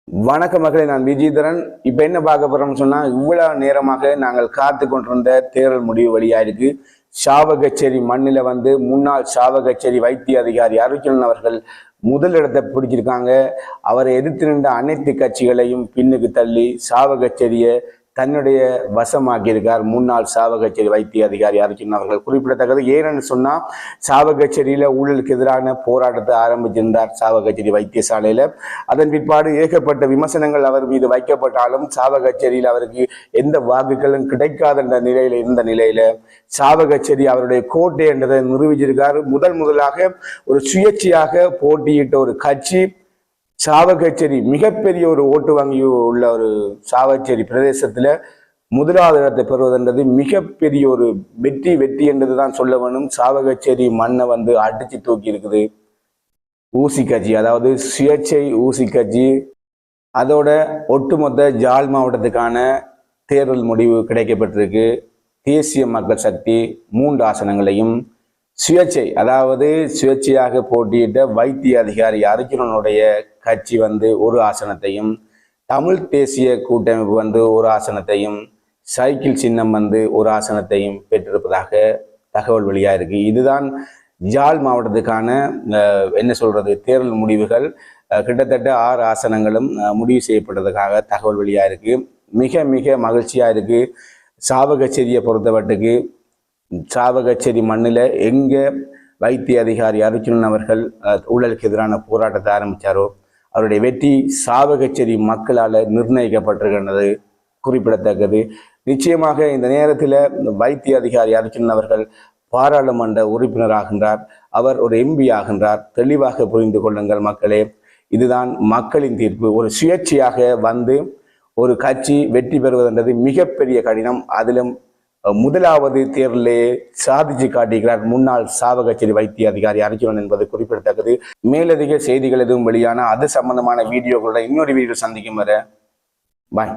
வணக்க மக்களை, நான் விஜயதரன். இப்போ என்ன பார்க்க போறோம்னு சொன்னால், இவ்வளவு நேரமாக நாங்கள் காத்து கொண்டிருந்த தேர்தல் முடிவு வழியாயிருக்கு. சாவகச்சேரி மண்ணில் முன்னாள் சாவகச்சேரி வைத்திய அதிகாரி அருச்சுனன் அவர்கள் முதலிடத்தை பிடிச்சிருக்காங்க. அவரை எதிர்த்து நின்ற அனைத்து கட்சிகளையும் பின்னுக்கு தள்ளி சாவகச்சேரியை தன்னுடைய வசமாக்கியிருக்கார் முன்னாள் சாவகச்சேரி வைத்திய அதிகாரி அருச்சுனன் அவர்கள். குறிப்பிடத்தக்கது ஏன்னு சொன்னா, சாவகச்சேரியில ஊழலுக்கு எதிரான போராட்டத்தை ஆரம்பிச்சிருந்தார் சாவகச்சேரி வைத்தியசாலையில. அதன் பிற்பாடு ஏகப்பட்ட விமர்சனங்கள் அவர் மீது வைக்கப்பட்டாலும் சாவகச்சேரியில் அவருக்கு எந்த வாக்குகளும் கிடைக்காத நிலையில இருந்த நிலையில சாவகச்சேரி அவருடைய கோட்டை என்றதை நிரூபிச்சிருக்கார். முதலாக ஒரு சுயேட்சையாக போட்டியிட்ட ஒரு கட்சி சாவகச்சேரி மிகப்பெரிய ஒரு ஓட்டு வங்கி உள்ள ஒரு சாவகச்சேரி பிரதேசத்துல முதலாவது இடத்தை பெறுவதென்றது மிகப்பெரிய ஒரு வெற்றி என்றதுதான் சொல்ல வேணும். சாவகச்சேரி மண்ணை அடிச்சு தூக்கி இருக்குது ஊசி கட்சி, அதாவது சுயேட்சை ஊசி கட்சி. அதோட ஒட்டுமொத்த ஜாழ் மாவட்டத்துக்கான தேர்தல் முடிவு கிடைக்கப்பட்டிருக்கு. தேசிய மக்கள் சக்தி 3 ஆசனங்களையும், சுயேட்சை அதாவது சுயேட்சையாக போட்டியிட்ட வைத்திய அதிகாரி அருச்சுனனுடைய கட்சி 1 ஆசனத்தையும், தமிழ் தேசிய கூட்டமைப்பு 1 ஆசனத்தையும், சைக்கிள் சின்னம் 1 ஆசனத்தையும் பெற்றிருப்பதாக தகவல் வெளியாக இருக்கு. இதுதான் ஜாழ் மாவட்டத்துக்கான தேர்தல் முடிவுகள். கிட்டத்தட்ட 6 ஆசனங்களும் முடிவு செய்யப்பட்டதுக்காக தகவல் வெளியாக இருக்கு. மிக மிக மகிழ்ச்சியா இருக்கு. சாவகச்சேரியை பொறுத்தவட்டுக்கு சாவகச்சேரி மண்ணில் எங்க வைத்திய அதிகாரி அருச்சுனன் அவர்கள் ஊழலுக்கு எதிரான போராட்டத்தை ஆரம்பித்தாரோ அவருடைய வெற்றி சாவகச்சேரி மக்களால் நிர்ணயிக்கப்பட்டிருக்கின்றது குறிப்பிடத்தக்கது. நிச்சயமாக இந்த நேரத்தில் வைத்திய அதிகாரி அருச்சுனன் அவர்கள் பாராளுமன்ற உறுப்பினராகின்றார். அவர் ஒரு எம்பி ஆகின்றார். தெளிவாக புரிந்து கொள்ளுங்கள் மக்களே, இதுதான் மக்களின் தீர்ப்பு. ஒரு சுயேட்சையாக ஒரு கட்சி வெற்றி பெறுவதென்றது மிகப்பெரிய கடினம். அதிலும் முதலாவது தேர்தலே சாதிச்சு காட்டுகிறார் முன்னாள் சாவகச்சேரி வைத்திய அதிகாரி அருச்சுனன் என்பது குறிப்பிடத்தக்கது. மேலதிக செய்திகள் எதுவும் வெளியான அது சம்பந்தமான வீடியோக்களோட இன்னொரு வீடியோ சந்திக்கும் வரை பாய்.